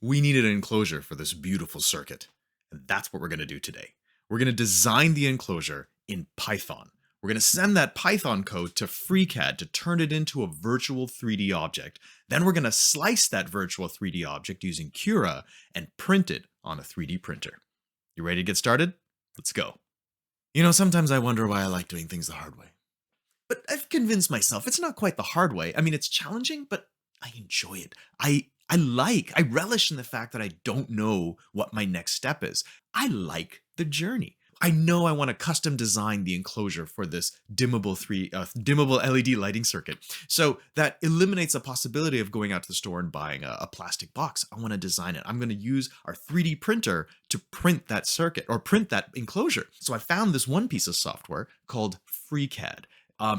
We needed an enclosure for this beautiful circuit, and that's what we're going to do today. We're going to design the enclosure in Python. We're going to send that Python code to FreeCAD to turn it into a virtual 3D object. Then we're going to slice that virtual 3D object using CURA and print it on a 3D printer. You ready to get started? Let's go. You know, sometimes I wonder why I like doing things the hard way. But I've convinced myself it's not quite the hard way. I mean, it's challenging, but I enjoy it. I relish in the fact that I don't know what my next step is. I like the journey. I know I want to custom design the enclosure for this dimmable LED lighting circuit. So that eliminates the possibility of going out to the store and buying a plastic box. I want to design it. I'm going to use our 3D printer to print that circuit or print that enclosure. So I found this one piece of software called FreeCAD.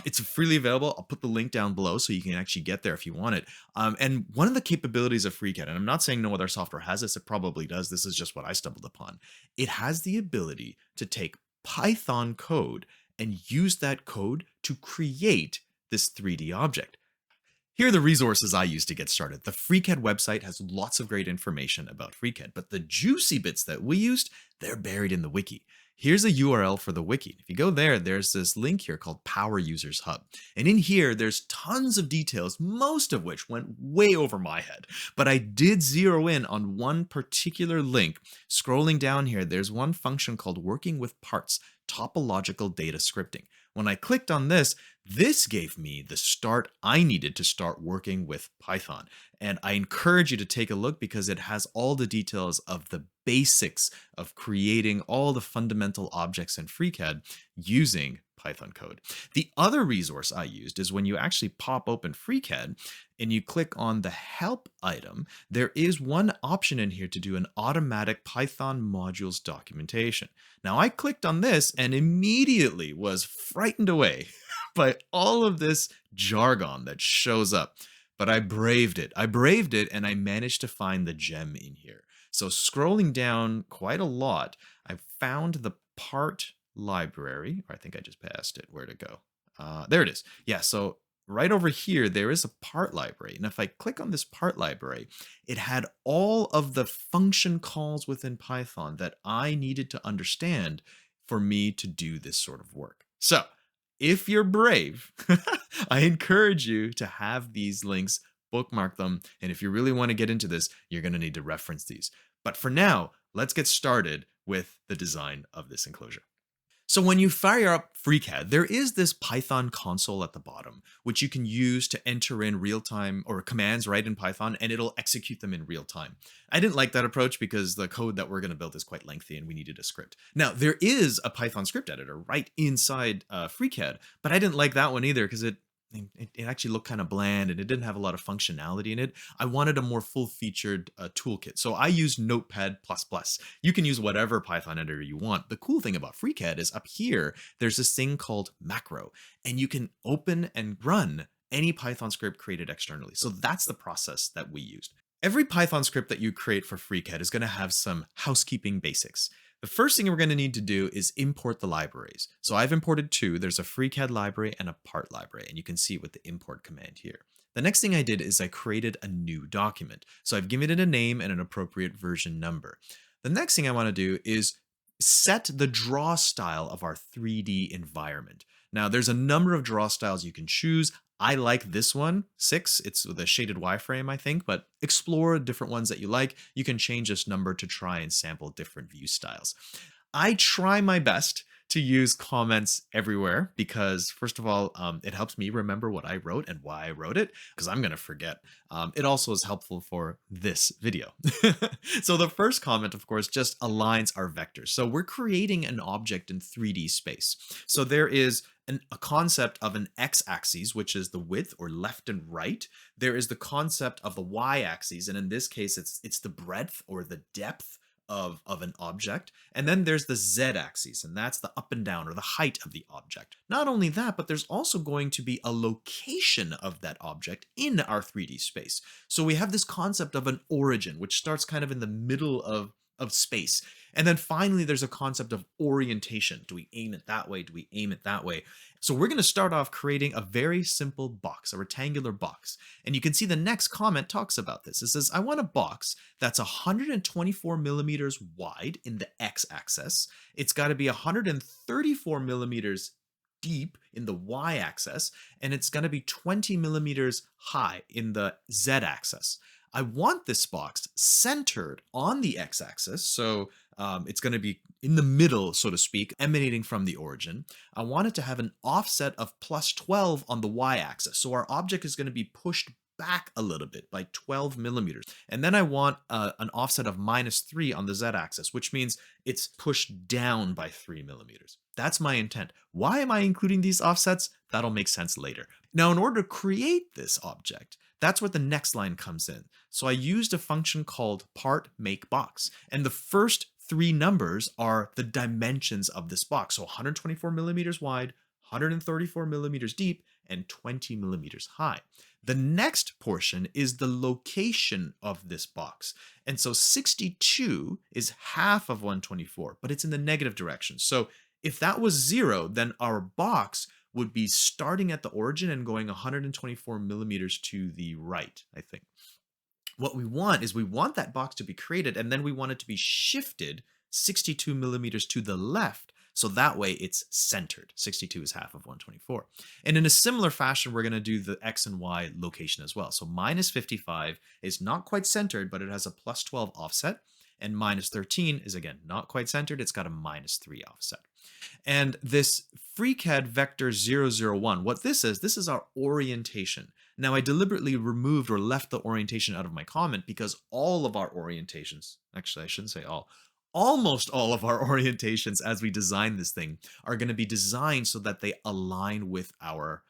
It's freely available. I'll put the link down below so you can actually get there if you want it. And one of the capabilities of FreeCAD, and I'm not saying no other software has this, it probably does. This is just what I stumbled upon. It has the ability to take Python code and use that code to create this 3D object. Here are the resources I use to get started. The FreeCAD website has lots of great information about FreeCAD, but the juicy bits that we used, they're buried in the wiki. Here's a URL for the wiki. If you go there, there's this link here called Power Users Hub. And in here, there's tons of details, most of which went way over my head. But I did zero in on one particular link. Scrolling down here, there's one function called Working with Parts, Topological Data Scripting. When I clicked on this, this gave me the start I needed to start working with Python. And I encourage you to take a look because it has all the details of the basics of creating all the fundamental objects in FreeCAD using Python code. The other resource I used is when you actually pop open FreeCAD and you click on the help item, there is one option in here to do an automatic Python modules documentation. Now I clicked on this and immediately was frightened away by all of this jargon that shows up. But I braved it. And I managed to find the gem in here. So scrolling down quite a lot, I found the part library, or I think I just passed it. Where'd it go? There it is. Yeah, so right over here, there is a part library. And if I click on this part library, it had all of the function calls within Python that I needed to understand for me to do this sort of work. So if you're brave, I encourage you to have these links, bookmark them. And if you really want to get into this, you're going to need to reference these. But for now, let's get started with the design of this enclosure. So when you fire up FreeCAD, there is this Python console at the bottom, which you can use to enter in real-time or commands right in Python, and it'll execute them in real time. I didn't like that approach because the code that we're going to build is quite lengthy and we needed a script. Now, there is a Python script editor right inside FreeCAD, but I didn't like that one either because it actually looked kind of bland and it didn't have a lot of functionality in it. I wanted a more full-featured toolkit. So I used Notepad++. You can use whatever Python editor you want. The cool thing about FreeCAD is up here, there's this thing called macro, and you can open and run any Python script created externally. So that's the process that we used. Every Python script that you create for FreeCAD is going to have some housekeeping basics. The first thing we're going to need to do is import the libraries. So I've imported two. There's a FreeCAD library and a part library, and you can see it with the import command here. The next thing I did is I created a new document. So I've given it a name and an appropriate version number. The next thing I want to do is set the draw style of our 3D environment. Now there's a number of draw styles you can choose. I like this one, 6. It's with a shaded wireframe, I think, but explore different ones that you like. You can change this number to try and sample different view styles. I try my best to use comments everywhere because, first of all, it helps me remember what I wrote and why I wrote it because I'm going to forget. It also is helpful for this video. So the first comment, of course, just aligns our vectors. So we're creating an object in 3D space. So there is a concept of an x-axis, which is the width or left and right. There is the concept of the y-axis, and in this case, it's the breadth or the depth of an object. And then there's the z-axis, and that's the up and down or the height of the object. Not only that, but there's also going to be a location of that object in our 3D space. So we have this concept of an origin, which starts kind of in the middle of of space. And then finally, there's a concept of orientation. Do we aim it that way? Do we aim it that way? So we're going to start off creating a very simple box, a rectangular box. And you can see the next comment talks about this. It says, I want a box that's 124 millimeters wide in the x-axis. It's got to be 134 millimeters deep in the y-axis, and it's going to be 20 millimeters high in the z-axis. I want this box centered on the x-axis, so it's going to be in the middle, so to speak, emanating from the origin. I want it to have an offset of plus 12 on the y-axis, so our object is going to be pushed back a little bit by 12 millimeters. And then I want an offset of minus 3 on the z-axis, which means it's pushed down by 3 millimeters. That's my intent. Why am I including these offsets? That'll make sense later. Now, in order to create this object, that's where the next line comes in. So I used a function called Part.makeBox, and the first 3 numbers are the dimensions of this box. So 124 millimeters wide, 134 millimeters deep, and 20 millimeters high. The next portion is the location of this box. And so 62 is half of 124, but it's in the negative direction. So if that was 0, then our box would be starting at the origin and going 124 millimeters to the right, I think. What we want is we want that box to be created, and then we want it to be shifted 62 millimeters to the left. So that way it's centered. 62 is half of 124. And in a similar fashion, we're going to do the X and Y location as well. So minus 55 is not quite centered, but it has a plus 12 offset. And minus 13 is, again, not quite centered. It's got a minus 3 offset. And this FreeCAD vector 001, what this is our orientation. Now, I deliberately removed or left the orientation out of my comment because all of our orientations, actually, I shouldn't say all, almost all of our orientations as we design this thing are going to be designed so that they align with our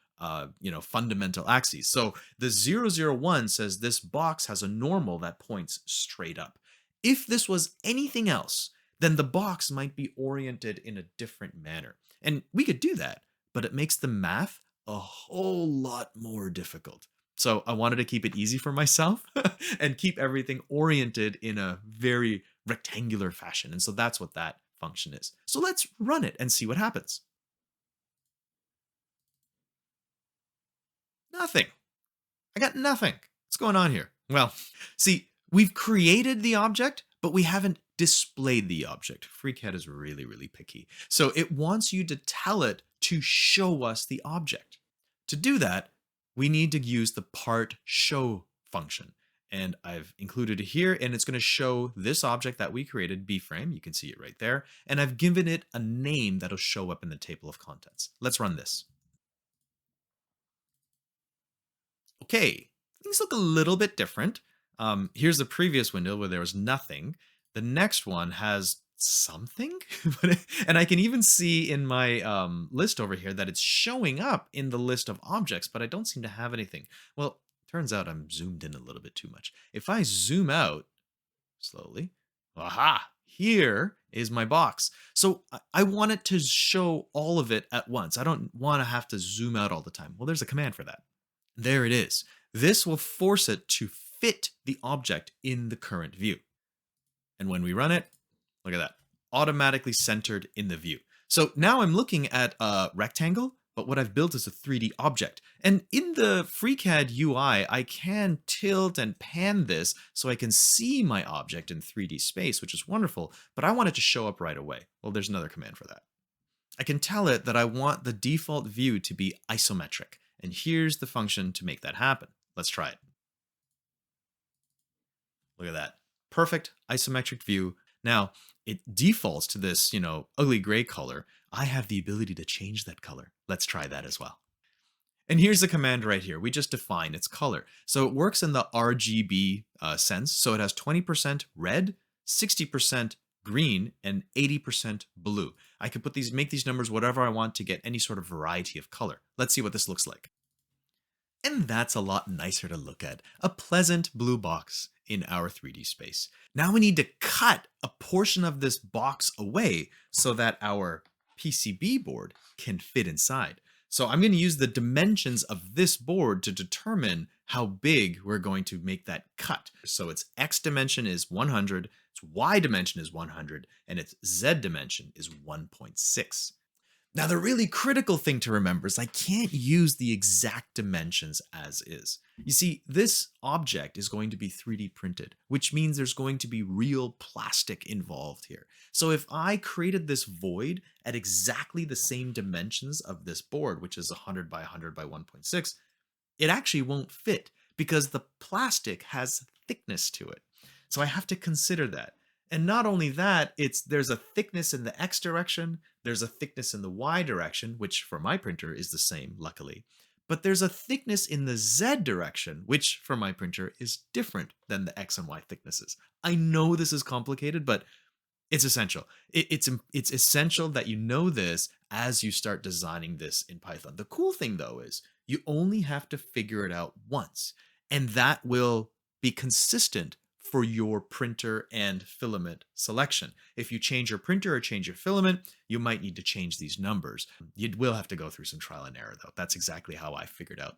fundamental axes. So the 001 says this box has a normal that points straight up. If this was anything else, then the box might be oriented in a different manner. And we could do that, but it makes the math a whole lot more difficult. So I wanted to keep it easy for myself and keep everything oriented in a very rectangular fashion. And so that's what that function is. So let's run it and see what happens. Nothing. I got nothing. What's going on here? Well, see, we've created the object, but we haven't displayed the object. FreeCAD is really, really picky. So it wants you to tell it to show us the object. To do that, we need to use the part.show function. And I've included it here, and it's going to show this object that we created, B-frame. You can see it right there. And I've given it a name that'll show up in the table of contents. Let's run this. Okay, things look a little bit different. Here's the previous window where there was nothing. The next one has something, and I can even see in my list over here that it's showing up in the list of objects, but I don't seem to have anything. Well, turns out I'm zoomed in a little bit too much. If I zoom out slowly, aha, here is my box. So I want it to show all of it at once. I don't want to have to zoom out all the time. Well, there's a command for that. There it is. This will force it to fit the object in the current view. And when we run it, look at that, automatically centered in the view. So now I'm looking at a rectangle, but what I've built is a 3D object. And in the FreeCAD UI, I can tilt and pan this so I can see my object in 3D space, which is wonderful, but I want it to show up right away. Well, there's another command for that. I can tell it that I want the default view to be isometric. And here's the function to make that happen. Let's try it. Look at that. Perfect isometric view. Now, it defaults to this, ugly gray color. I have the ability to change that color. Let's try that as well. And here's the command right here. We just define its color. So it works in the RGB sense. So it has 20% red, 60% green, and 80% blue. I can make these numbers whatever I want to get any sort of variety of color. Let's see what this looks like. And that's a lot nicer to look at. A pleasant blue box in our 3D space. Now we need to cut a portion of this box away so that our PCB board can fit inside. So I'm going to use the dimensions of this board to determine how big we're going to make that cut. So its X dimension is 100, its Y dimension is 100, and its Z dimension is 1.6. Now, the really critical thing to remember is I can't use the exact dimensions as is. You see, this object is going to be 3D printed, which means there's going to be real plastic involved here. So if I created this void at exactly the same dimensions of this board, which is 100 by 100 by 1.6, it actually won't fit because the plastic has thickness to it. So I have to consider that. And not only that, there's a thickness in the X direction, there's a thickness in the Y direction, which for my printer is the same, luckily. But there's a thickness in the Z direction, which for my printer is different than the X and Y thicknesses. I know this is complicated, but it's essential. It's essential that you know this as you start designing this in Python. The cool thing though is you only have to figure it out once, and that will be consistent for your printer and filament selection. If you change your printer or change your filament, you might need to change these numbers. You will have to go through some trial and error though. That's exactly how I figured out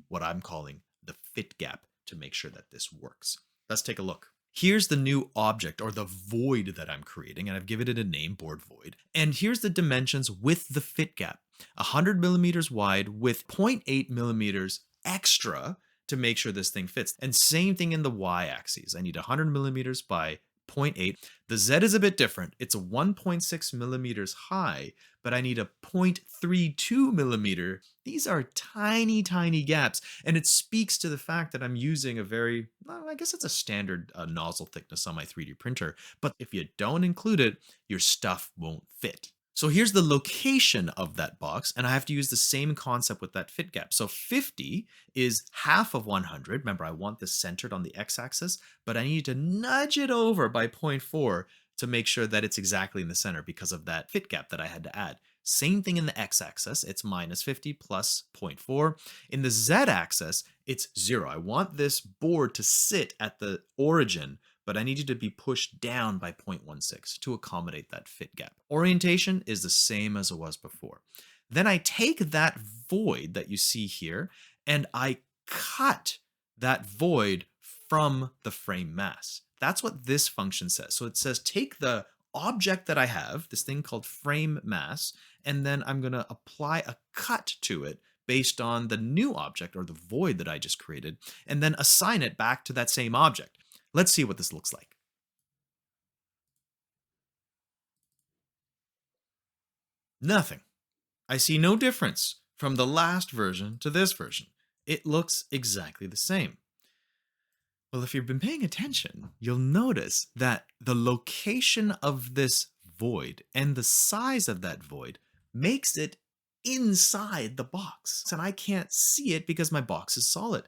what I'm calling the fit gap to make sure that this works. Let's take a look. Here's the new object or the void that I'm creating, and I've given it a name, board void. And here's the dimensions with the fit gap. 100 millimeters wide with 0.8 millimeters extra to make sure this thing fits. And same thing in the y-axis. I need 100 millimeters by 0.8. The Z is a bit different. It's a 1.6 millimeters high, but I need a 0.32 millimeter. These are tiny, tiny gaps. And it speaks to the fact that I'm using a very, well, I guess it's a standard nozzle thickness on my 3D printer. But if you don't include it, your stuff won't fit. So here's the location of that box, and I have to use the same concept with that fit gap. So 50 is half of 100. Remember, I want this centered on the x-axis, but I need to nudge it over by 0.4 to make sure that it's exactly in the center because of that fit gap that I had to add. Same thing in the x-axis, it's minus 50 plus 0.4. In the z-axis, it's 0. I want this board to sit at the origin, but I need it to be pushed down by 0.16 to accommodate that fit gap. Orientation is the same as it was before. Then I take that void that you see here, and I cut that void from the frame mass. That's what this function says. So it says take the object that I have, this thing called frame mass, and then I'm going to apply a cut to it based on the new object or the void that I just created, and then assign it back to that same object. Let's see what this looks like. Nothing. I see no difference from the last version to this version. It looks exactly the same. Well, if you've been paying attention, you'll notice that the location of this void and the size of that void makes it inside the box. And I can't see it because my box is solid.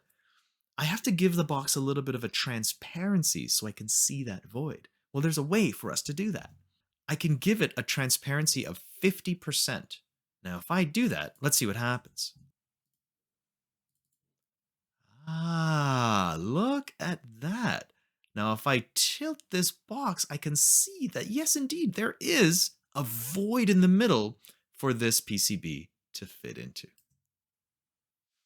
I have to give the box a little bit of a transparency so I can see that void. Well, there's a way for us to do that. I can give it a transparency of 50%. Now, if I do that, let's see what happens. Ah, look at that. Now, if I tilt this box, I can see that, yes, indeed, there is a void in the middle for this PCB to fit into.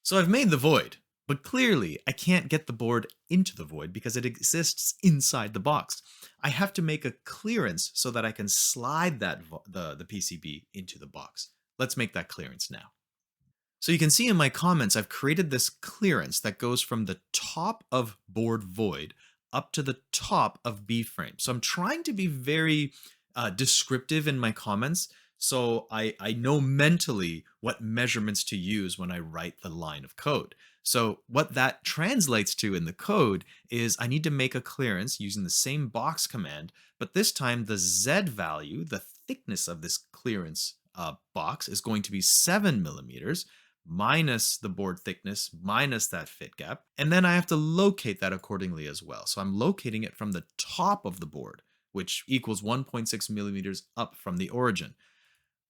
So I've made the void, but clearly I can't get the board into the void because it exists inside the box. I have to make a clearance so that I can slide that the PCB into the box. Let's make that clearance now. So you can see in my comments, I've created this clearance that goes from the top of board void up to the top of B frame. So I'm trying to be very descriptive in my comments, so I know mentally what measurements to use when I write the line of code. So what that translates to in the code is I need to make a clearance using the same box command, but this time the Z value, the thickness of this clearance box, is going to be 7 millimeters minus the board thickness minus that fit gap. And then I have to locate that accordingly as well. So I'm locating it from the top of the board, which equals 1.6 millimeters up from the origin.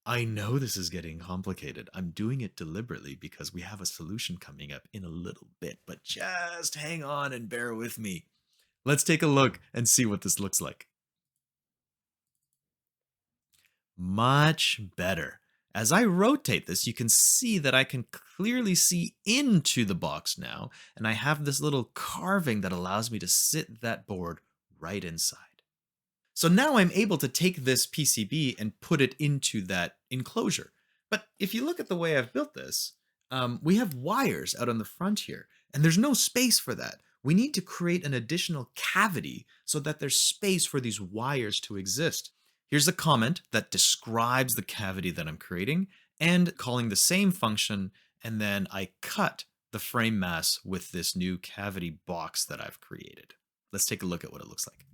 I know this is getting complicated. I'm doing it deliberately because we have a solution coming up in a little bit, but just hang on and bear with me. Let's take a look and see what this looks like. Much better. As I rotate this, you can see that I can clearly see into the box now, and I have this little carving that allows me to sit that board right inside. So now I'm able to take this PCB and put it into that enclosure. But if you look at the way I've built this, we have wires out on the front here, and there's no space for that. We need to create an additional cavity so that there's space for these wires to exist. Here's a comment that describes the cavity that I'm creating and calling the same function, and then I cut the frame mass with this new cavity box that I've created. Let's take a look at what it looks like.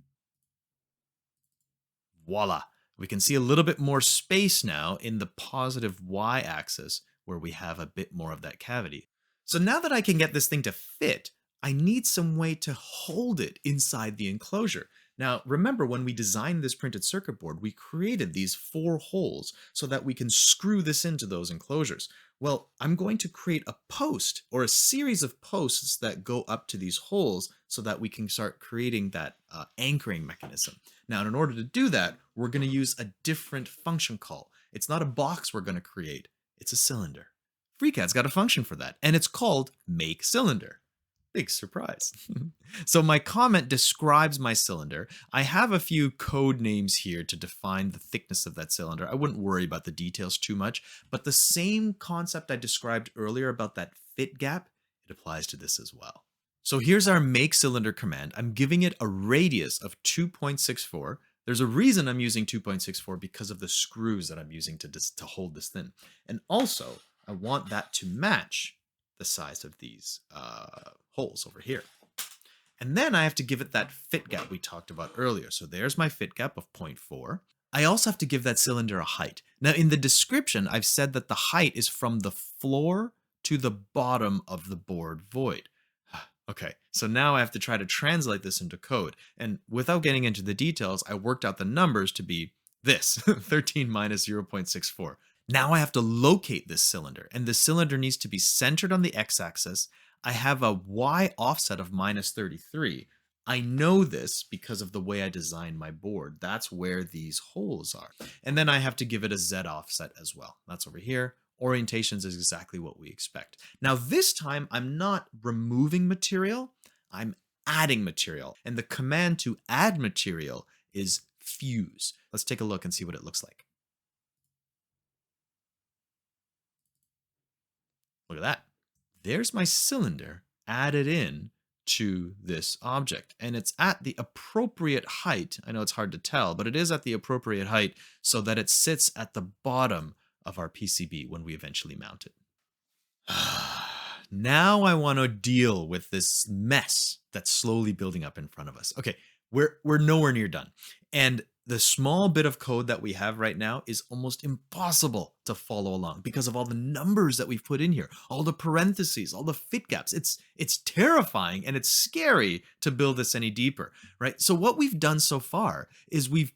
Voila! We can see a little bit more space now in the positive y-axis where we have a bit more of that cavity. So now that I can get this thing to fit, I need some way to hold it inside the enclosure. Now, remember when we designed this printed circuit board, we created these 4 holes so that we can screw this into those enclosures. Well, I'm going to create a post or a series of posts that go up to these holes so that we can start creating that anchoring mechanism. Now, in order to do that, we're going to use a different function call. It's not a box we're going to create, it's a cylinder. FreeCAD's got a function for that, and it's called MakeCylinder. Big surprise. So my comment describes my cylinder. I have a few code names here to define the thickness of that cylinder. I wouldn't worry about the details too much, but the same concept I described earlier about that fit gap, it applies to this as well. So here's our MakeCylinder command. I'm giving it a radius of 2.64. There's a reason I'm using 2.64 because of the screws that I'm using to hold this thing. And also, I want that to match the size of these holes over here. And then I have to give it that fit gap we talked about earlier. So there's my fit gap of 0.4. I also have to give that cylinder a height. Now in the description, I've said that the height is from the floor to the bottom of the board void. Okay, so now I have to try to translate this into code. And without getting into the details, I worked out the numbers to be this, 13 minus 0.64. Now I have to locate this cylinder, and the cylinder needs to be centered on the x-axis. I have a y offset of minus 33. I know this because of the way I designed my board. That's where these holes are. And then I have to give it a z offset as well. That's over here. Orientations is exactly what we expect. Now this time I'm not removing material, I'm adding material. And the command to add material is fuse. Let's take a look and see what it looks like. Look at that. There's my cylinder added in to this object, and it's at the appropriate height. I know it's hard to tell, but it is at the appropriate height so that it sits at the bottom of our PCB when we eventually mount it. Now I want to deal with this mess that's slowly building up in front of us. Okay, we're nowhere near done. And the small bit of code that we have right now is almost impossible to follow along because of all the numbers that we've put in here, all the parentheses, all the fit gaps. It's terrifying and it's scary to build this any deeper, right? So what we've done so far is we've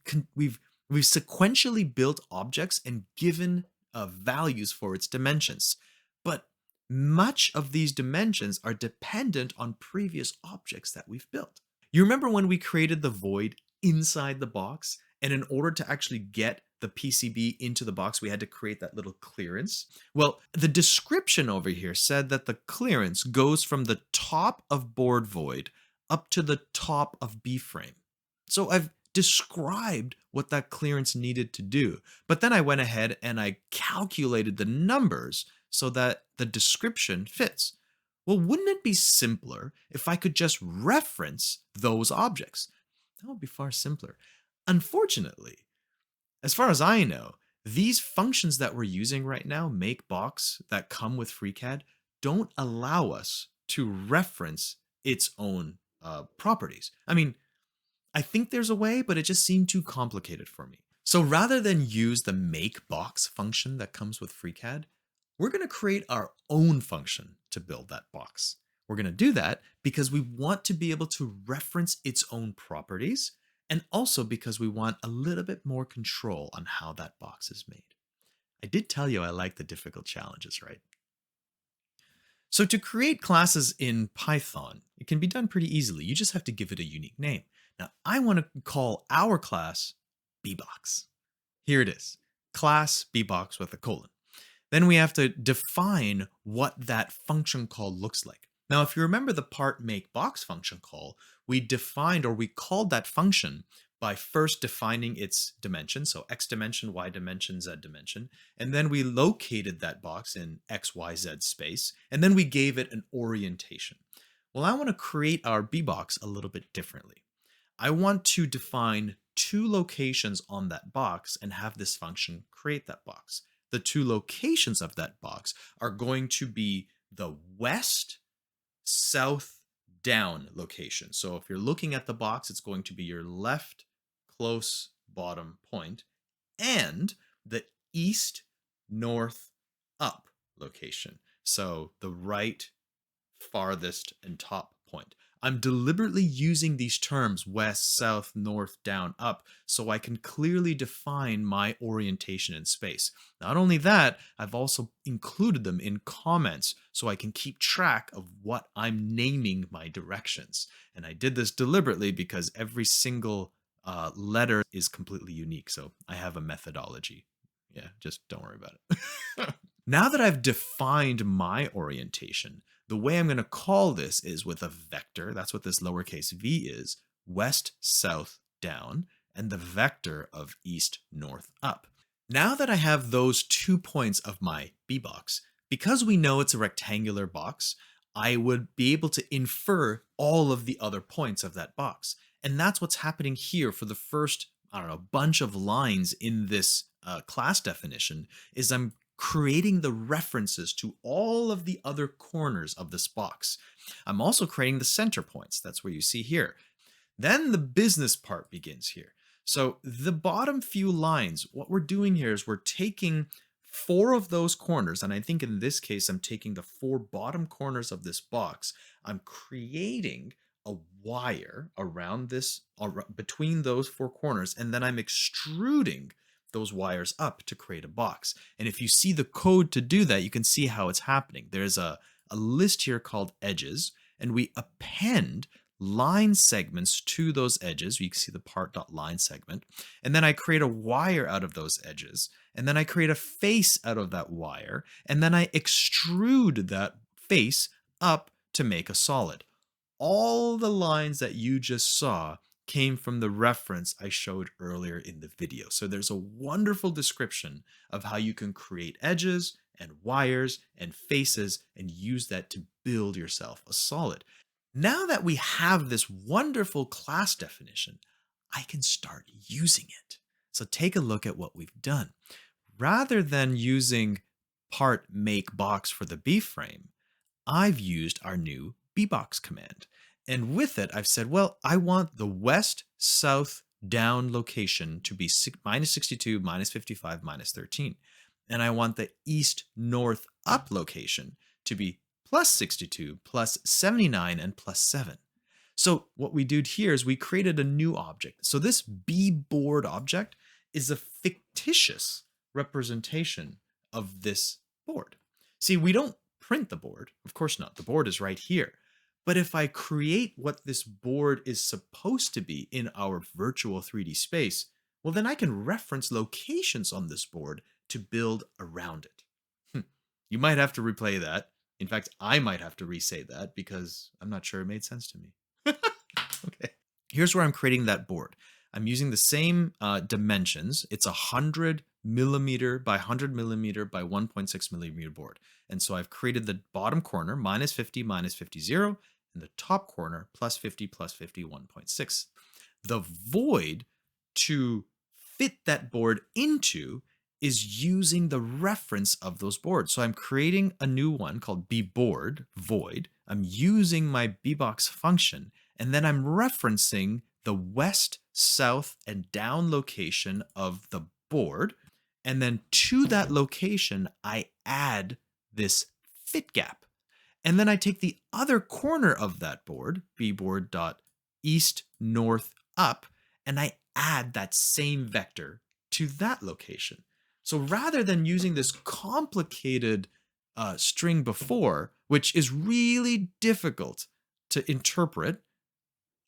sequentially built objects and given values for its dimensions. But much of these dimensions are dependent on previous objects that we've built. You remember when we created the void inside the box, and in order to actually get the PCB into the box, we had to create that little clearance? Well, the description over here said that the clearance goes from the top of board void up to the top of B-frame. So I've described what that clearance needed to do, but then I went ahead and I calculated the numbers so that the description fits. Well, wouldn't it be simpler if I could just reference those objects? That would be far simpler. Unfortunately, as far as I know, these functions that we're using right now, MakeBox, that come with FreeCAD, don't allow us to reference its own properties. I mean, I think there's a way, but it just seemed too complicated for me. So rather than use the MakeBox function that comes with FreeCAD, we're going to create our own function to build that box. We're going to do that because we want to be able to reference its own properties, and also because we want a little bit more control on how that box is made. I did tell you I like the difficult challenges, right? So to create classes in Python, it can be done pretty easily. You just have to give it a unique name. Now, I want to call our class bbox. Here it is, class bbox with a colon. Then we have to define what that function call looks like. Now, if you remember the Part.makeBox function call, we defined or we called that function by first defining its dimension, so x dimension, y dimension, z dimension, and then we located that box in x, y, z space, and then we gave it an orientation. Well, I want to create our B-box a little bit differently. I want to define two locations on that box and have this function create that box. The two locations of that box are going to be the west, south, down location. So if you're looking at the box, it's going to be your left close bottom point and the east, north, up location. So the right farthest and top point. I'm deliberately using these terms west, south, north, down, up so I can clearly define my orientation in space. Not only that, I've also included them in comments so I can keep track of what I'm naming my directions. And I did this deliberately because every single letter is completely unique. So I have a methodology. Yeah, just don't worry about it. Now that I've defined my orientation, the way I'm going to call this is with a vector. That's what this lowercase v is, west, south, down, and the vector of east, north, up. Now that I have those 2 points of my B-box, because we know it's a rectangular box, I would be able to infer all of the other points of that box. And that's what's happening here for the first, bunch of lines in this class definition, is I'm creating the references to all of the other corners of this box. I'm also creating the center points. That's where you see here. Then the business part begins here. So the bottom few lines, what we're doing here is we're taking 4 of those corners, and I think in this case, I'm taking the 4 bottom corners of this box. I'm creating a wire around this, between those 4 corners, and then I'm extruding those wires up to create a box. And if you see the code to do that, you can see how it's happening. There's a list here called edges, and we append line segments to those edges. You can see the part.line segment. And then I create a wire out of those edges. And then I create a face out of that wire. And then I extrude that face up to make a solid. All the lines that you just saw came from the reference I showed earlier in the video. So there's a wonderful description of how you can create edges and wires and faces and use that to build yourself a solid. Now that we have this wonderful class definition, I can start using it. So take a look at what we've done. Rather than using Part.makeBox for the B-frame, I've used our new B-box command. And with it, I've said, well, I want the west, south, down location to be minus 62, minus 55, minus 13. And I want the east, north, up location to be plus 62, plus 79, and plus 7. So what we did here is we created a new object. So this B-board object is a fictitious representation of this board. See, we don't print the board. Of course not. The board is right here. But if I create what this board is supposed to be in our virtual 3D space, well, then I can reference locations on this board to build around it. You might have to replay that. In fact, I might have to re-say that because I'm not sure it made sense to me. Okay. Here's where I'm creating that board. I'm using the same dimensions. It's 100 millimeter by 100 millimeter by 1.6 millimeter board. And so I've created the bottom corner, minus 50, minus 50, 0, and the top corner, plus 50, plus 50, 1.6. The void to fit that board into is using the reference of those boards. So I'm creating a new one called bboard void. I'm using my bbox function, and then I'm referencing the west, south, and down location of the board. And then to that location, I add this fit gap. And then I take the other corner of that board, bboard.east, north, up, and I add that same vector to that location. So rather than using this complicated string before, which is really difficult to interpret,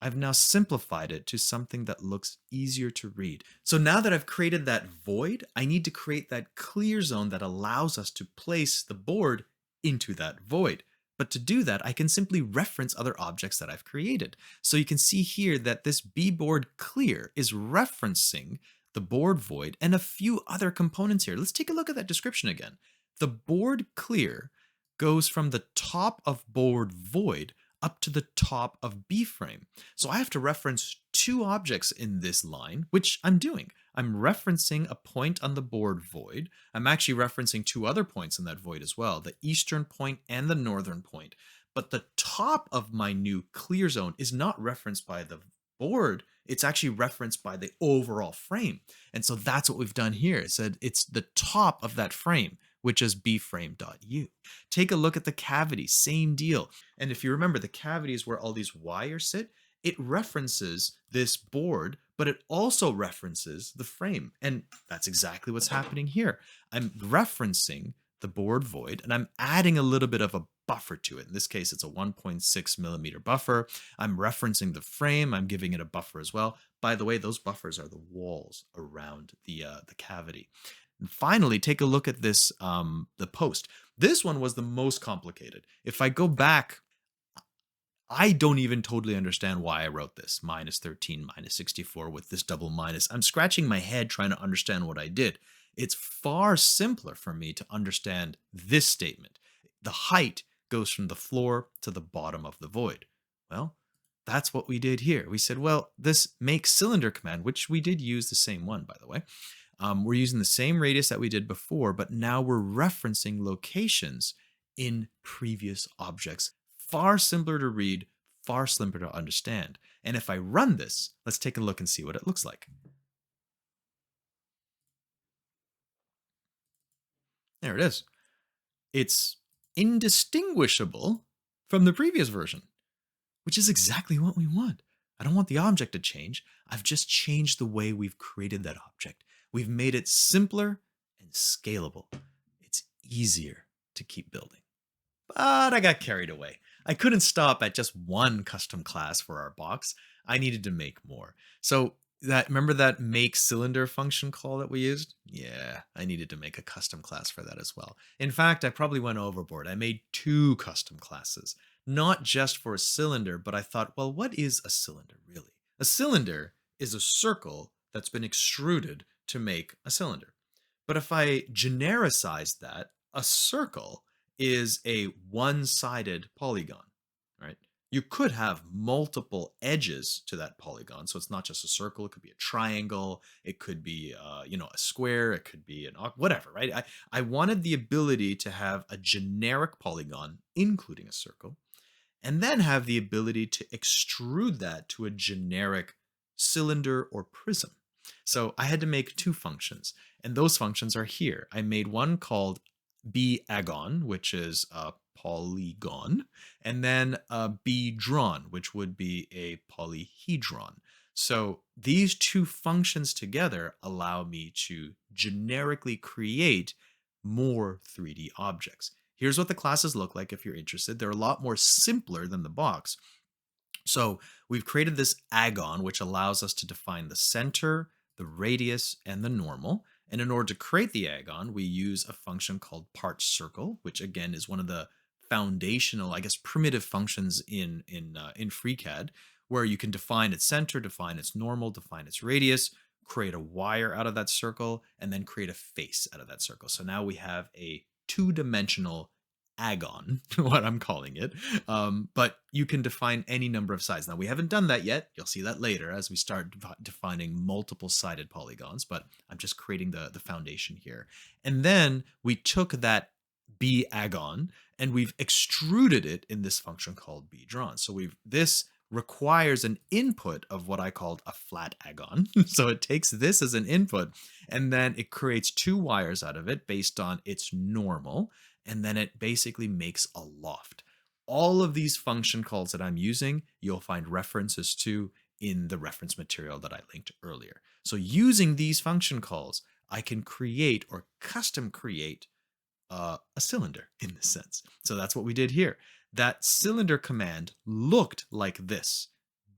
I've now simplified it to something that looks easier to read. So now that I've created that void, I need to create that clear zone that allows us to place the board into that void. But to do that, I can simply reference other objects that I've created. So you can see here that this bboard clear is referencing the board void and a few other components here. Let's take a look at that description again. The board clear goes from the top of board void up to the top of B-frame. So I have to reference two objects in this line, which I'm doing. I'm referencing a point on the board void. I'm actually referencing two other points in that void as well, the eastern point and the northern point. But the top of my new clear zone is not referenced by the board. It's actually referenced by the overall frame. And so that's what we've done here. It said it's the top of that frame, which is bframe.u. Take a look at the cavity, same deal. And if you remember, the cavity is where all these wires sit. It references this board, but it also references the frame. And that's exactly what's happening here. I'm referencing the board void, and I'm adding a little bit of a buffer to it. In this case, it's a 1.6 millimeter buffer. I'm referencing the frame. I'm giving it a buffer as well. By the way, those buffers are the walls around the cavity. And finally, take a look at this, the post. This one was the most complicated. If I go back, I don't even totally understand why I wrote this. -13, -64 with this double minus. I'm scratching my head trying to understand what I did. It's far simpler for me to understand this statement. The height goes from the floor to the bottom of the void. Well, that's what we did here. We said, well, this MakeCylinder command, which we did use the same one, by the way, we're using the same radius that we did before, but now we're referencing locations in previous objects. Far simpler to read, far simpler to understand. And if I run this, let's take a look and see what it looks like. There it is. It's indistinguishable from the previous version, which is exactly what we want. I don't want the object to change. I've just changed the way we've created that object. We've made it simpler and scalable. It's easier to keep building. But I got carried away. I couldn't stop at just one custom class for our box. I needed to make more. So remember that MakeCylinder function call that we used? Yeah, I needed to make a custom class for that as well. In fact, I probably went overboard. I made two custom classes, not just for a cylinder, but I thought, well, what is a cylinder really? A cylinder is a circle that's been extruded to make a cylinder. But if I genericize that, a circle is a one-sided polygon, right? You could have multiple edges to that polygon. So it's not just a circle. It could be a triangle. It could be, a square. It could be whatever, right? I wanted the ability to have a generic polygon, including a circle, and then have the ability to extrude that to a generic cylinder or prism. So I had to make two functions, and those functions are here. I made one called bagon, which is a polygon, and then bdrawn, which would be a polyhedron. So these two functions together allow me to generically create more 3D objects. Here's what the classes look like if you're interested. They're a lot more simpler than the box. So we've created this agon, which allows us to define the center, the radius, and the normal. And in order to create the agon, we use a function called Part.circle, which again is one of the foundational, I guess, primitive functions in FreeCAD, where you can define its center, define its normal, define its radius, create a wire out of that circle, and then create a face out of that circle. So now we have a two-dimensional agon, what I'm calling it, but you can define any number of sides. Now, we haven't done that yet. You'll see that later as we start defining multiple-sided polygons, but I'm just creating the foundation here. And then we took that bagon and we've extruded it in this function called bdrawn. So this requires an input of what I called a flat agon. So it takes this as an input, and then it creates two wires out of it based on its normal, and then it basically makes a loft. All of these function calls that I'm using, you'll find references to in the reference material that I linked earlier. So using these function calls, I can create or custom create a cylinder in this sense. So that's what we did here. That cylinder command looked like this.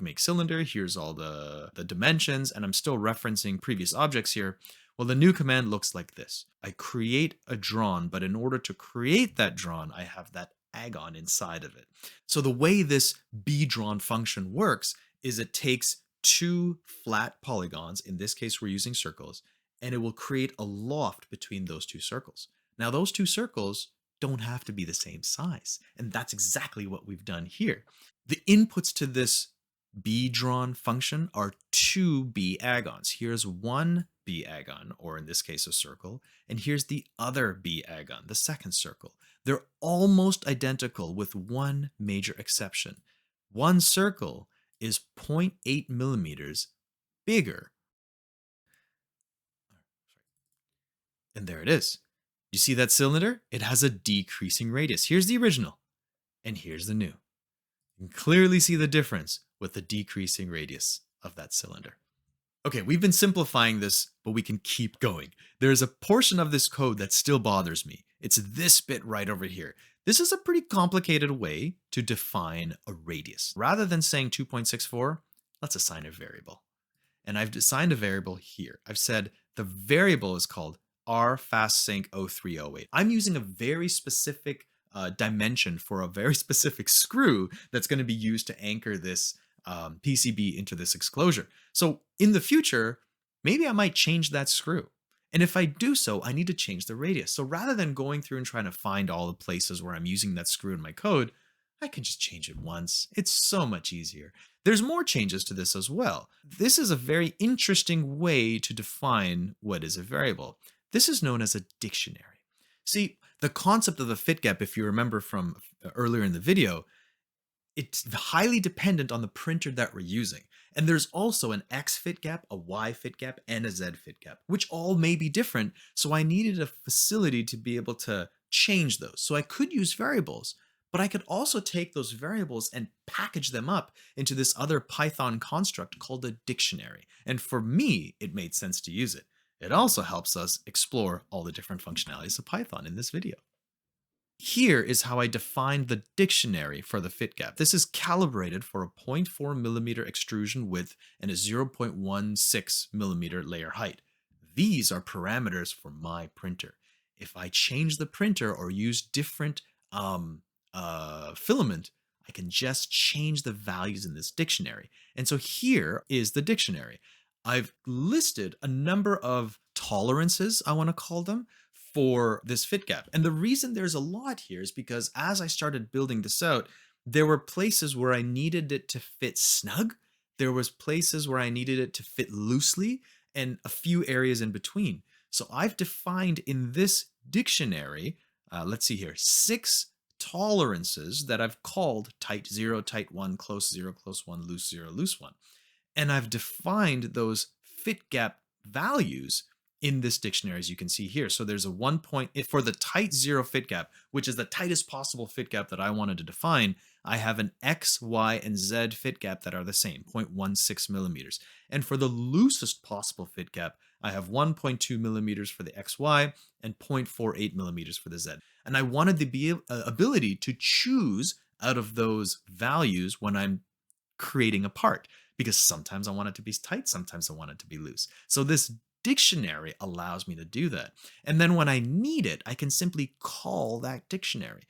MakeCylinder, here's all the dimensions, and I'm still referencing previous objects here. Well, the new command looks like this. I create a drawn, but in order to create that drawn, I have that polygon inside of it. So the way this be-drawn function works is it takes two flat polygons, in this case we're using circles, and it will create a loft between those two circles. Now those two circles don't have to be the same size, and that's exactly what we've done here. The inputs to this be-drawn function are two b-agons. Here's one b-agon, or in this case a circle, and here's the other b-agon, the second circle. They're almost identical with one major exception. One circle is 0.8 millimeters bigger. And there it is. You see that cylinder? It has a decreasing radius. Here's the original, and here's the new. You can clearly see the difference with the decreasing radius of that cylinder. Okay, we've been simplifying this, but we can keep going. There's a portion of this code that still bothers me. It's this bit right over here. This is a pretty complicated way to define a radius. Rather than saying 2.64, let's assign a variable. And I've assigned a variable here. I've said the variable is called rFastSync0308. I'm using a very specific dimension for a very specific screw that's going to be used to anchor this PCB into this enclosure. So in the future, maybe I might change that screw. And if I do so, I need to change the radius. So rather than going through and trying to find all the places where I'm using that screw in my code, I can just change it once. It's so much easier. There's more changes to this as well. This is a very interesting way to define what is a variable. This is known as a dictionary. See, the concept of the fit gap, if you remember from earlier in the video, it's highly dependent on the printer that we're using. And there's also an X fit gap, a Y fit gap, and a Z fit gap, which all may be different. So I needed a facility to be able to change those. So I could use variables, but I could also take those variables and package them up into this other Python construct called a dictionary. And for me, it made sense to use it. It also helps us explore all the different functionalities of Python in this video. Here is how I defined the dictionary for the fit gap. This is calibrated for a 0.4 millimeter extrusion width and a 0.16 millimeter layer height. These are parameters for my printer. If I change the printer or use different filament, I can just change the values in this dictionary. And so here is the dictionary. I've listed a number of tolerances, I want to call them, for this fit gap. And the reason there's a lot here is because as I started building this out, there were places where I needed it to fit snug. There was places where I needed it to fit loosely, and a few areas in between. So I've defined in this dictionary, let's see here, 6 tolerances that I've called tight 0, tight 1, close 0, close 1, loose 0, loose 1. And I've defined those fit gap values in this dictionary, as you can see here. So there's a 1 point for the tight 0 fit gap, which is the tightest possible fit gap that I wanted to define. I have an X, Y, and Z fit gap that are the same, 0.16 millimeters. And for the loosest possible fit gap, I have 1.2 millimeters for the XY and 0.48 millimeters for the Z. And I wanted the ability to choose out of those values when I'm creating a part, because sometimes I want it to be tight, sometimes I want it to be loose. So this dictionary allows me to do that. And then when I need it, I can simply call that dictionary.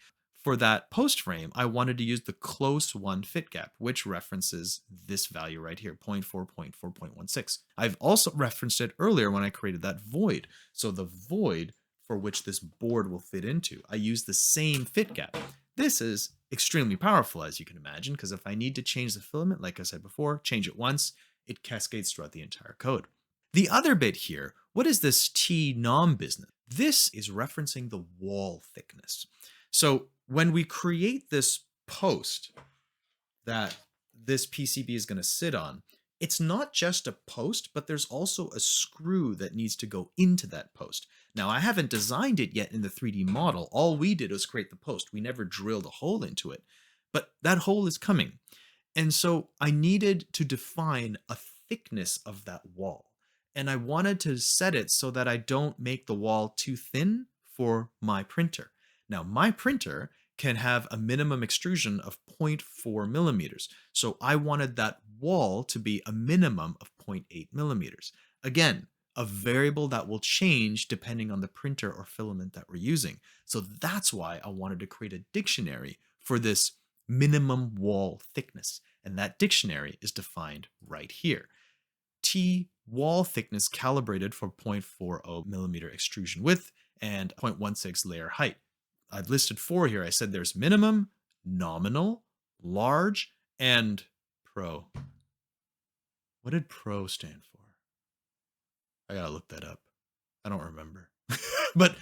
For that post frame, I wanted to use the close 1 fit gap, which references this value right here, 0.4, 0.4, 0.16. I've also referenced it earlier when I created that void. So the void for which this board will fit into, I use the same fit gap. This is extremely powerful, as you can imagine, because if I need to change the filament, like I said before, change it once, it cascades throughout the entire code. The other bit here, what is this T-nom business? This is referencing the wall thickness. So when we create this post that this PCB is going to sit on, it's not just a post, but there's also a screw that needs to go into that post. Now, I haven't designed it yet in the 3D model. All we did was create the post. We never drilled a hole into it, but that hole is coming. And so I needed to define a thickness of that wall. And I wanted to set it so that I don't make the wall too thin for my printer. Now, my printer can have a minimum extrusion of 0.4 millimeters. So I wanted that wall to be a minimum of 0.8 millimeters. Again, a variable that will change depending on the printer or filament that we're using. So that's why I wanted to create a dictionary for this minimum wall thickness. And that dictionary is defined right here. T wall thickness calibrated for 0.40 millimeter extrusion width and 0.16 layer height. I've listed 4 here. I said there's minimum, nominal, large, and pro. What did pro stand for? I gotta look that up. I don't remember. But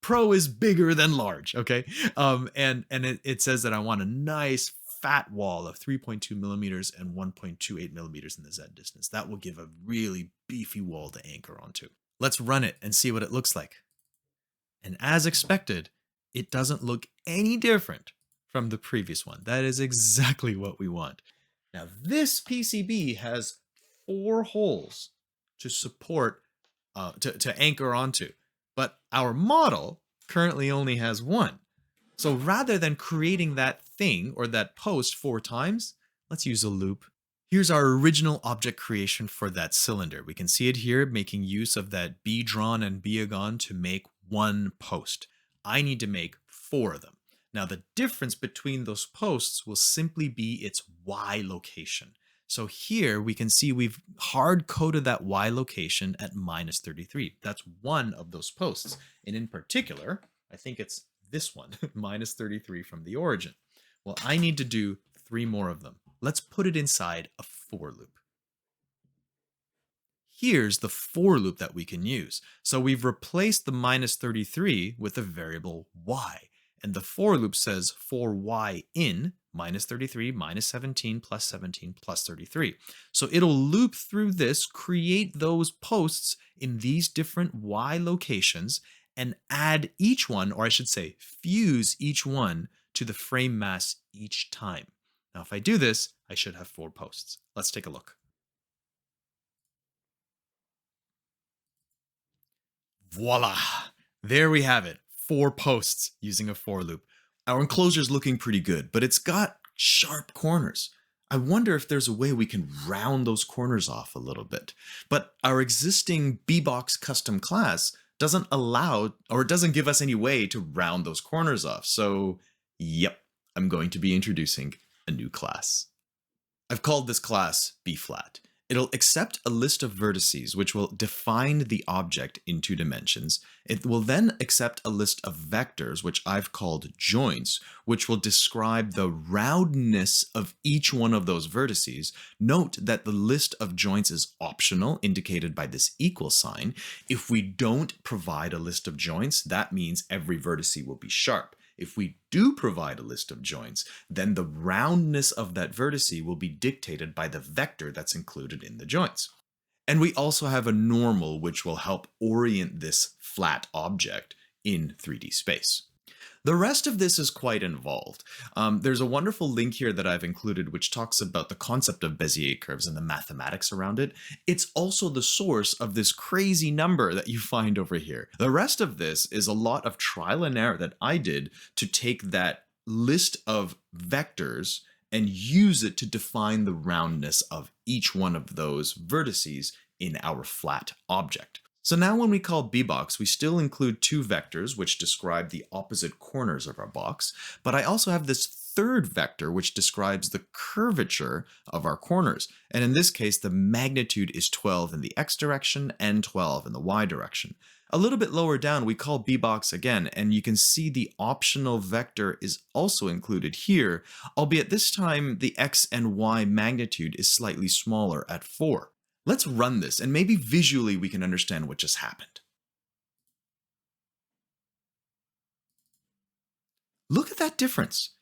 pro is bigger than large, okay? And it says that I want a nice fat wall of 3.2 millimeters and 1.28 millimeters in the Z distance. That will give a really beefy wall to anchor onto. Let's run it and see what it looks like. And as expected, it doesn't look any different from the previous one. That is exactly what we want. Now this PCB has 4 holes to support, to anchor onto, but our model currently only has 1. So rather than creating that thing or that post 4 times, let's use a loop. Here's our original object creation for that cylinder. We can see it here, making use of that be drawn and beagon to make 1 post. I need to make 4 of them. Now the difference between those posts will simply be its Y location. So here we can see we've hard-coded that Y location at -33. That's one of those posts. And in particular, I think it's this one, -33 from the origin. Well, I need to do 3 more of them. Let's put it inside a for loop. Here's the for loop that we can use. So we've replaced the -33 with a variable y. And the for loop says for y in -33 -17 plus 17 plus 33. So it'll loop through this, create those posts in these different y locations, and add each one, or I should say fuse each one to the frame mass each time. Now if I do this, I should have 4 posts. Let's take a look. Voila! There we have it. 4 posts using a for loop. Our enclosure is looking pretty good, but it's got sharp corners. I wonder if there's a way we can round those corners off a little bit. But our existing BBox custom class doesn't allow, or it doesn't give us any way to round those corners off. So, yep, I'm going to be introducing a new class. I've called this class bflat. It'll accept a list of vertices, which will define the object in 2 dimensions. It will then accept a list of vectors, which I've called joints, which will describe the roundness of each one of those vertices. Note that the list of joints is optional, indicated by this equal sign. If we don't provide a list of joints, that means every vertice will be sharp. If we do provide a list of joints, then the roundness of that vertice will be dictated by the vector that's included in the joints. And we also have a normal, which will help orient this flat object in 3D space. The rest of this is quite involved. There's a wonderful link here that I've included which talks about the concept of Bezier curves and the mathematics around it. It's also the source of this crazy number that you find over here. The rest of this is a lot of trial and error that I did to take that list of vectors and use it to define the roundness of each one of those vertices in our flat object. So now when we call bbox, we still include 2 vectors which describe the opposite corners of our box, but I also have this 3rd vector which describes the curvature of our corners. And in this case, the magnitude is 12 in the x direction and 12 in the y direction. A little bit lower down, we call bbox again, and you can see the optional vector is also included here, albeit this time the x and y magnitude is slightly smaller at 4. Let's run this, and maybe visually we can understand what just happened. Look at that difference.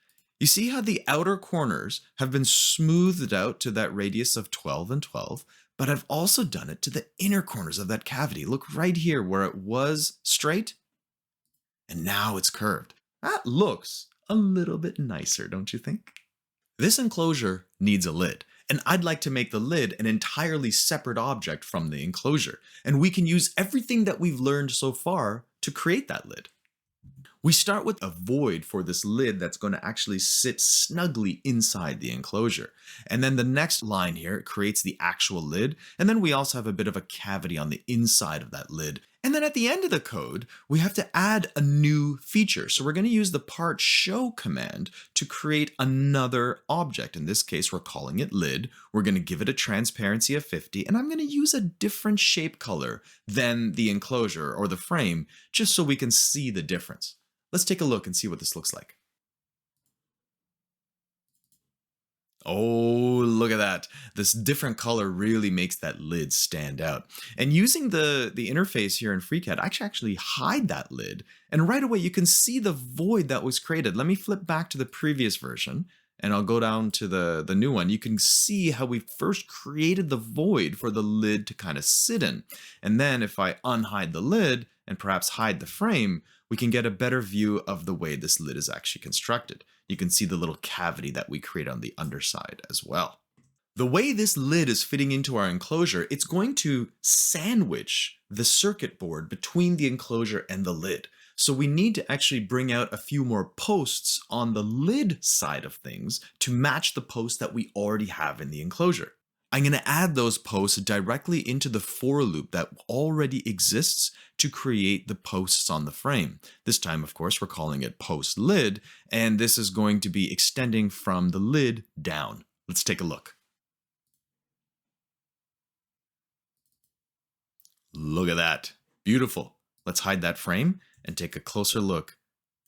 You see how the outer corners have been smoothed out to that radius of 12 and 12, but I've also done it to the inner corners of that cavity. Look right here where it was straight, and now it's curved. That looks a little bit nicer, don't you think? This enclosure needs a lid. And I'd like to make the lid an entirely separate object from the enclosure. And we can use everything that we've learned so far to create that lid. We start with a void for this lid that's going to actually sit snugly inside the enclosure. And then the next line here creates the actual lid. And then we also have a bit of a cavity on the inside of that lid. And then at the end of the code, we have to add a new feature. So we're going to use the part show command to create another object. In this case, we're calling it lid. We're going to give it a transparency of 50. And I'm going to use a different shape color than the enclosure or the frame, just so we can see the difference. Let's take a look and see what this looks like. Oh, look at that. This different color really makes that lid stand out. And using the interface here in FreeCAD, I can actually hide that lid. And right away, you can see the void that was created. Let me flip back to the previous version, and I'll go down to the new one. You can see how we first created the void for the lid to kind of sit in. And then if I unhide the lid and perhaps hide the frame, we can get a better view of the way this lid is actually constructed. You can see the little cavity that we create on the underside as well. The way this lid is fitting into our enclosure, it's going to sandwich the circuit board between the enclosure and the lid. So we need to actually bring out a few more posts on the lid side of things to match the posts that we already have in the enclosure. I'm going to add those posts directly into the for loop that already exists to create the posts on the frame. This time, of course, we're calling it post lid, and this is going to be extending from the lid down. Let's take a look. Look at that. Beautiful. Let's hide that frame and take a closer look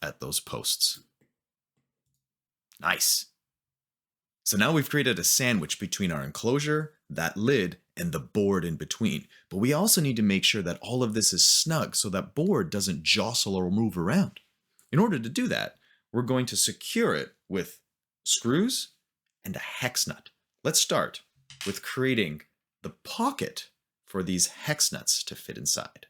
at those posts. Nice. So now we've created a sandwich between our enclosure, that lid, and the board in between. But we also need to make sure that all of this is snug so that board doesn't jostle or move around. In order to do that, we're going to secure it with screws and a hex nut. Let's start with creating the pocket for these hex nuts to fit inside.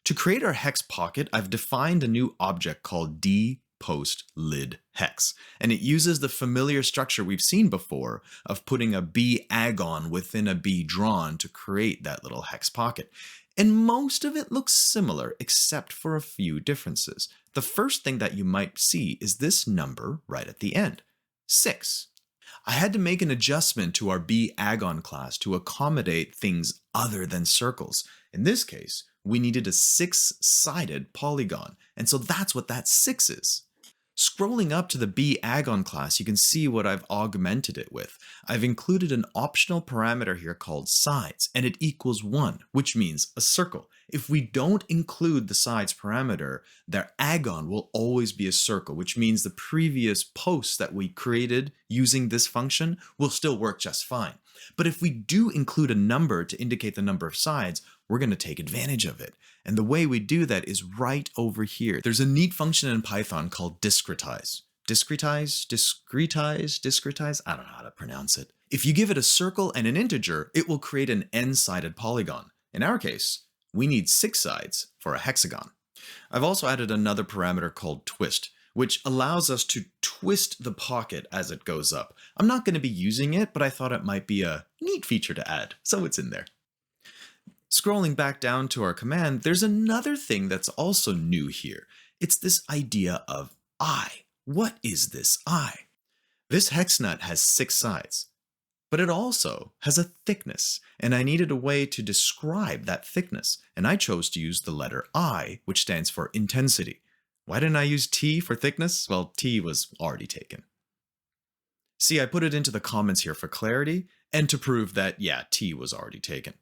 To create our hex pocket, I've defined a new object called dPostLidHex, and it uses the familiar structure we've seen before of putting a B agon within a B drawn to create that little hex pocket. And most of it looks similar except for a few differences. The first thing that you might see is this number right at the end, 6. I had to make an adjustment to our B agon class to accommodate things other than circles. In this case, we needed a 6-sided polygon, and so that's what that 6 is. Scrolling up to the B agon class, you can see what I've augmented it with. I've included an optional parameter here called sides, and it equals 1, which means a circle. If we don't include the sides parameter, their agon will always be a circle, which means the previous posts that we created using this function will still work just fine. But if we do include a number to indicate the number of sides, we're going to take advantage of it. And the way we do that is right over here. There's a neat function in Python called discretize. Discretize? I don't know how to pronounce it. If you give it a circle and an integer, it will create an n-sided polygon. In our case, we need 6 sides for a hexagon. I've also added another parameter called twist, which allows us to twist the pocket as it goes up. I'm not going to be using it, but I thought it might be a neat feature to add, so it's in there. Scrolling back down to our command, there's another thing that's also new here. It's this idea of eye. What is this eye? This hex nut has 6 sides, but it also has a thickness, and I needed a way to describe that thickness, and I chose to use the letter I, which stands for intensity. Why didn't I use T for thickness? Well, T was already taken. See, I put it into the comments here for clarity, and to prove that, yeah, T was already taken.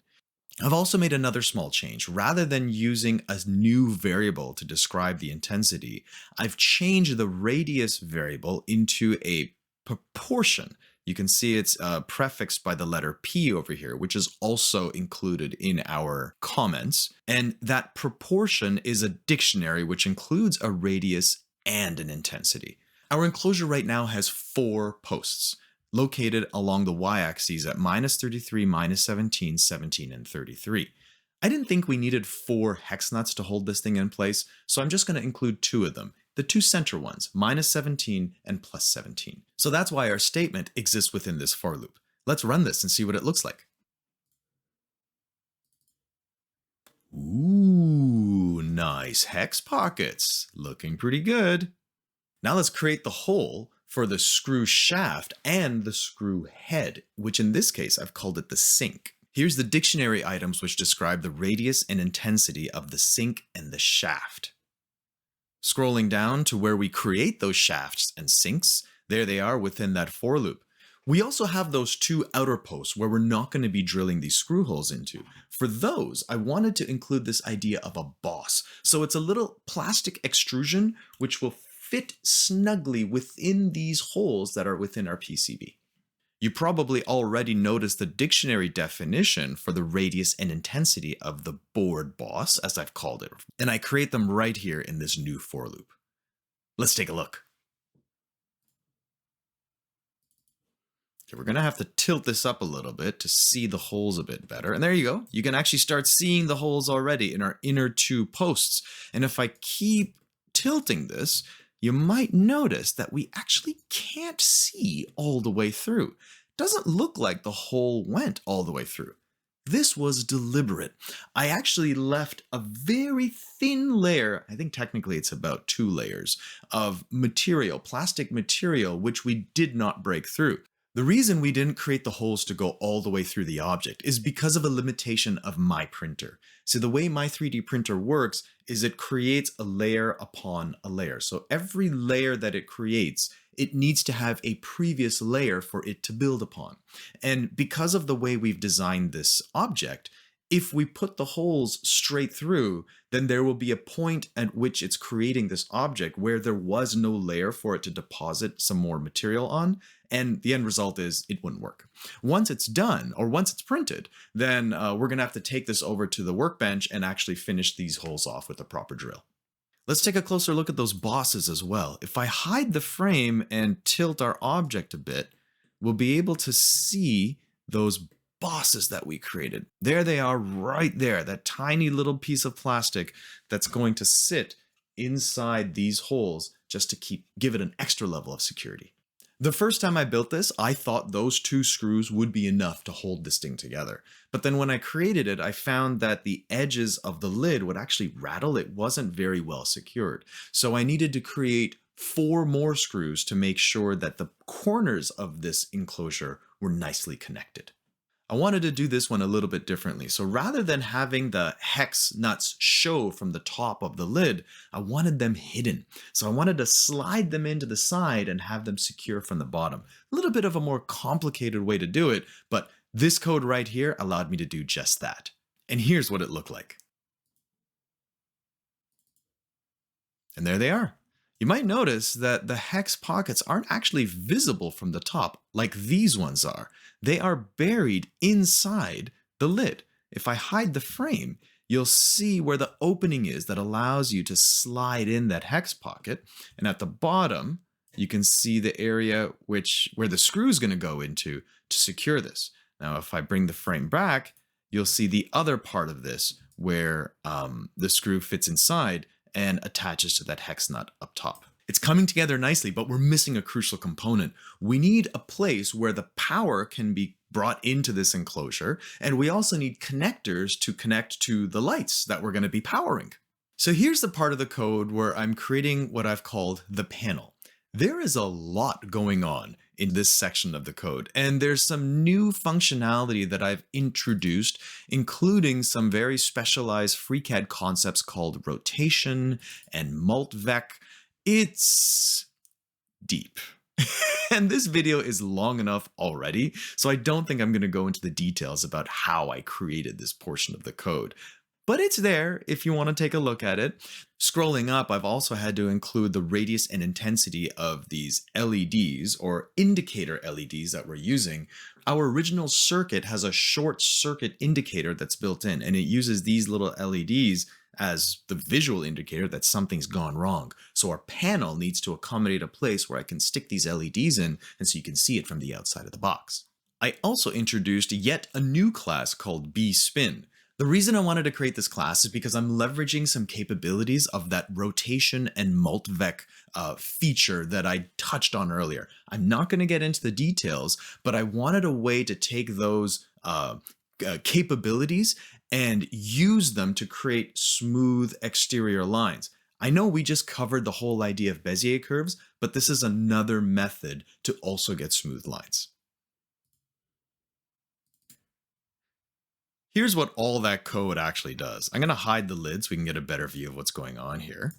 I've also made another small change. Rather than using a new variable to describe the intensity, I've changed the radius variable into a proportion. You can see it's prefixed by the letter P over here, which is also included in our comments. And that proportion is a dictionary, which includes a radius and an intensity. Our enclosure right now has 4 posts, located along the y-axis at -33, -17, 17, and 33. I didn't think we needed 4 hex nuts to hold this thing in place, so I'm just going to include 2 of them, the 2 center ones, -17 and +17. So that's why our statement exists within this for loop. Let's run this and see what it looks like. Ooh, some nice hex pockets. Looking pretty good. Now let's create the hole for the screw shaft and the screw head, which in this case I've called it the sink. Here's the dictionary items which describe the radius and intensity of the sink and the shaft. Scrolling down to where we create those shafts and sinks, there they are within that for loop. We also have those two outer posts where we're not going to be drilling these screw holes into. For those, I wanted to include this idea of a boss. So it's a little plastic extrusion which will fit snugly within these holes that are within our PCB. You probably already noticed the dictionary definition for the radius and intensity of the board boss, as I've called it, and I create them right here in this new for loop. Let's take a look. Okay, we're going to have to tilt this up a little bit to see the holes a bit better. And there you go. You can actually start seeing the holes already in our inner two posts. And if I keep tilting this, you might notice that we actually can't see all the way through. Doesn't look like the hole went all the way through. This was deliberate. I actually left a very thin layer, I think technically it's about 2 layers, of material, plastic material, which we did not break through. The reason we didn't create the holes to go all the way through the object is because of a limitation of my printer. So the way my 3D printer works is it creates a layer upon a layer. So every layer that it creates, it needs to have a previous layer for it to build upon. And because of the way we've designed this object, if we put the holes straight through, then there will be a point at which it's creating this object where there was no layer for it to deposit some more material on. And the end result is it wouldn't work. Once it's done, or once it's printed, then we're going to have to take this over to the workbench and actually finish these holes off with a proper drill. Let's take a closer look at those bosses as well. If I hide the frame and tilt our object a bit, we'll be able to see those bosses that we created. There they are right there, that tiny little piece of plastic that's going to sit inside these holes just to give it an extra level of security. The first time I built this, I thought those 2 screws would be enough to hold this thing together. But then when I created it, I found that the edges of the lid would actually rattle. It wasn't very well secured. So I needed to create 4 more screws to make sure that the corners of this enclosure were nicely connected. I wanted to do this one a little bit differently. So rather than having the hex nuts show from the top of the lid, I wanted them hidden. So I wanted to slide them into the side and have them secure from the bottom. A little bit of a more complicated way to do it, but this code right here allowed me to do just that. And here's what it looked like. And there they are. You might notice that the hex pockets aren't actually visible from the top like these ones are. They are buried inside the lid. If I hide the frame, you'll see where the opening is that allows you to slide in that hex pocket. And at the bottom, you can see the area where the screw is going to go into to secure this. Now, if I bring the frame back, you'll see the other part of this where the screw fits inside and attaches to that hex nut up top. It's coming together nicely, but we're missing a crucial component. We need a place where the power can be brought into this enclosure, and we also need connectors to connect to the lights that we're going to be powering. So here's the part of the code where I'm creating what I've called the panel. There is a lot going on in this section of the code, and there's some new functionality that I've introduced, including some very specialized FreeCAD concepts called rotation and multvec. It's deep. And this video is long enough already, so I don't think I'm going to go into the details about how I created this portion of the code. But it's there if you want to take a look at it. Scrolling up, I've also had to include the radius and intensity of these LEDs or indicator LEDs that we're using. Our original circuit has a short circuit indicator that's built in, and it uses these little LEDs as the visual indicator that something's gone wrong. So our panel needs to accommodate a place where I can stick these LEDs in, and so you can see it from the outside of the box. I also introduced yet a new class called bspin. The reason I wanted to create this class is because I'm leveraging some capabilities of that rotation and multvec feature that I touched on earlier. I'm not going to get into the details, but I wanted a way to take those capabilities and use them to create smooth exterior lines. I know we just covered the whole idea of Bezier curves, but this is another method to also get smooth lines. Here's what all that code actually does. I'm going to hide the lid so we can get a better view of what's going on here.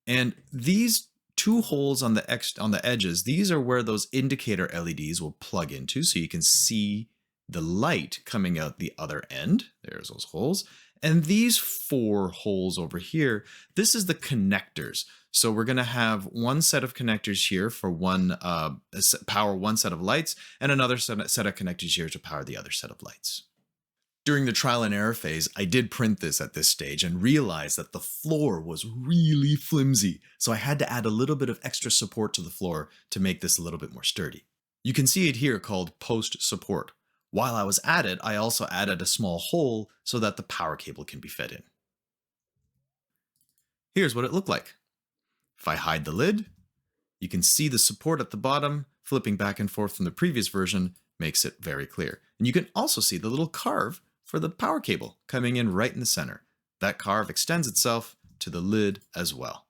And these two holes on the edges, these are where those indicator LEDs will plug into, so you can see the light coming out the other end. There's those holes. And these 4 holes over here, this is the connectors. So we're going to have one set of connectors here for power one set of lights, and another set of connectors here to power the other set of lights. During the trial and error phase, I did print this at this stage and realized that the floor was really flimsy, so I had to add a little bit of extra support to the floor to make this a little bit more sturdy. You can see it here called post support. While I was at it, I also added a small hole so that the power cable can be fed in. Here's what it looked like. If I hide the lid, you can see the support at the bottom. Flipping back and forth from the previous version makes it very clear. And you can also see the little carve for the power cable coming in right in the center. That carve extends itself to the lid as well.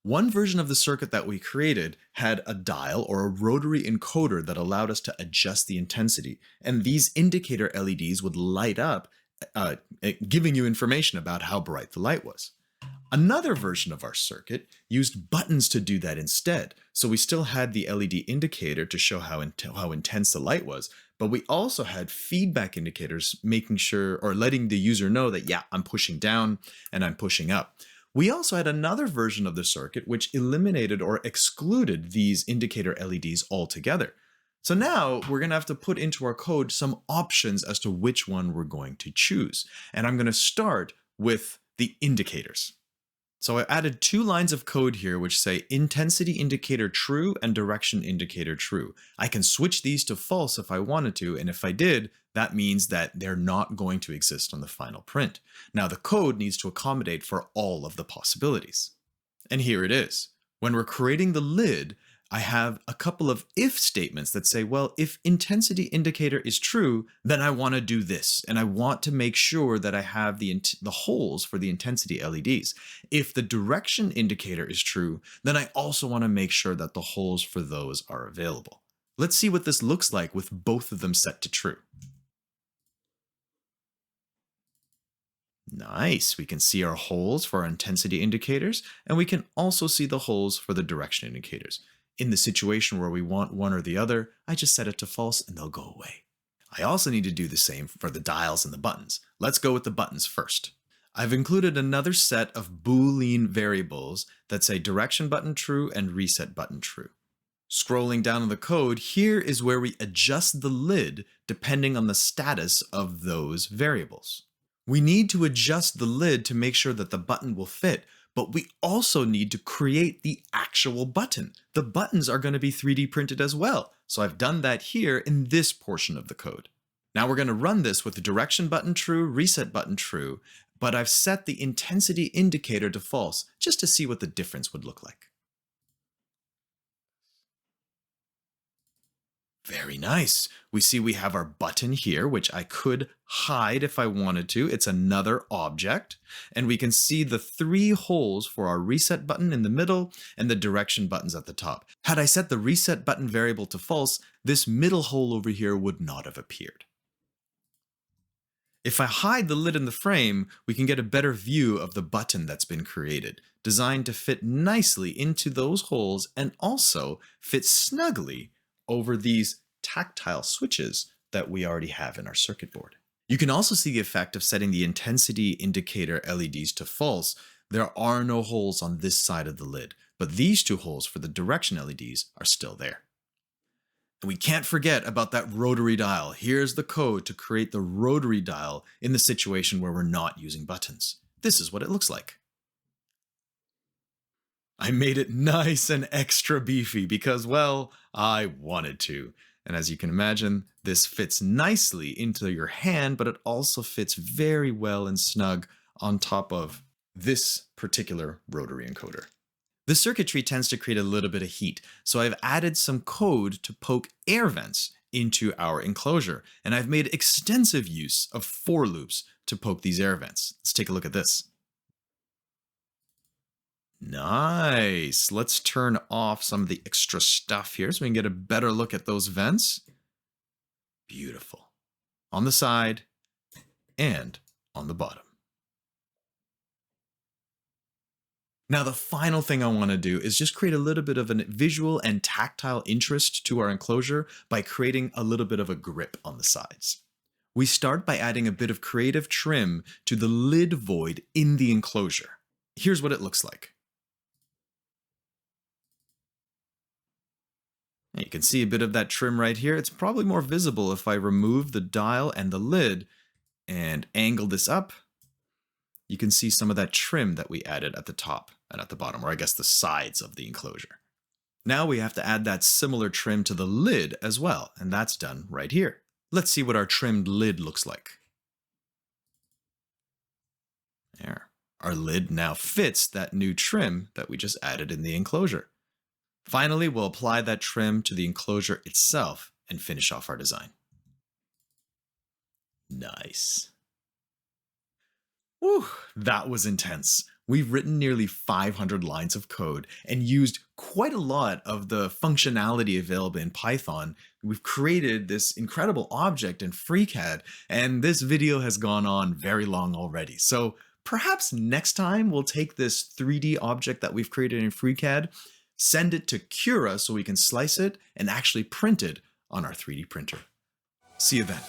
One version of the circuit that we created had a dial or a rotary encoder that allowed us to adjust the intensity, and these indicator LEDs would light up, giving you information about how bright the light was. Another version of our circuit used buttons to do that instead. So we still had the LED indicator to show how intense the light was, but we also had feedback indicators making sure or letting the user know that, yeah, I'm pushing down and I'm pushing up. We also had another version of the circuit which eliminated or excluded these indicator LEDs altogether. So now we're going to have to put into our code some options as to which one we're going to choose. And I'm going to start with the indicators. So I added 2 lines of code here which say intensity indicator true and direction indicator true. I can switch these to false if I wanted to, and if I did, that means that they're not going to exist on the final print. Now the code needs to accommodate for all of the possibilities. And here it is. When we're creating the lid, I have a couple of if statements that say, well, if intensity indicator is true, then I want to do this. And I want to make sure that I have the holes for the intensity LEDs. If the direction indicator is true, then I also want to make sure that the holes for those are available. Let's see what this looks like with both of them set to true. Nice, we can see our holes for our intensity indicators, and we can also see the holes for the direction indicators. In the situation where we want one or the other, I just set it to false and they'll go away. I also need to do the same for the dials and the buttons. Let's go with the buttons first. I've included another set of Boolean variables that say direction button true and reset button true. Scrolling down in the code, here is where we adjust the lid depending on the status of those variables. We need to adjust the lid to make sure that the button will fit, but we also need to create the actual button. The buttons are going to be 3D printed as well. So I've done that here in this portion of the code. Now we're going to run this with the direction button true, reset button true, but I've set the intensity indicator to false just to see what the difference would look like. Very nice. We see we have our button here, which I could hide if I wanted to. It's another object. And we can see the 3 holes for our reset button in the middle and the direction buttons at the top. Had I set the reset button variable to false, this middle hole over here would not have appeared. If I hide the lid in the frame, we can get a better view of the button that's been created, designed to fit nicely into those holes and also fit snugly over these tactile switches that we already have in our circuit board. You can also see the effect of setting the intensity indicator LEDs to false. There are no holes on this side of the lid, but these 2 holes for the direction LEDs are still there. And we can't forget about that rotary dial. Here's the code to create the rotary dial in the situation where we're not using buttons. This is what it looks like. I made it nice and extra beefy because, well, I wanted to. And as you can imagine, this fits nicely into your hand, but it also fits very well and snug on top of this particular rotary encoder. The circuitry tends to create a little bit of heat, so I've added some code to poke air vents into our enclosure. And I've made extensive use of for loops to poke these air vents. Let's take a look at this. Nice. Let's turn off some of the extra stuff here so we can get a better look at those vents. Beautiful. On the side and on the bottom. Now, the final thing I want to do is just create a little bit of a visual and tactile interest to our enclosure by creating a little bit of a grip on the sides. We start by adding a bit of creative trim to the lid void in the enclosure. Here's what it looks like. And you can see a bit of that trim right here. It's probably more visible if I remove the dial and the lid and angle this up. You can see some of that trim that we added at the top and at the bottom, or I guess the sides of the enclosure. Now we have to add that similar trim to the lid as well, and that's done right here. Let's see what our trimmed lid looks like. There. Our lid now fits that new trim that we just added in the enclosure. Finally, we'll apply that trim to the enclosure itself and finish off our design. Nice. Whew, that was intense. We've written nearly 500 lines of code and used quite a lot of the functionality available in Python. We've created this incredible object in FreeCAD, and this video has gone on very long already. So perhaps next time we'll take this 3D object that we've created in FreeCAD, send it to CURA so we can slice it and actually print it on our 3D printer. See you then.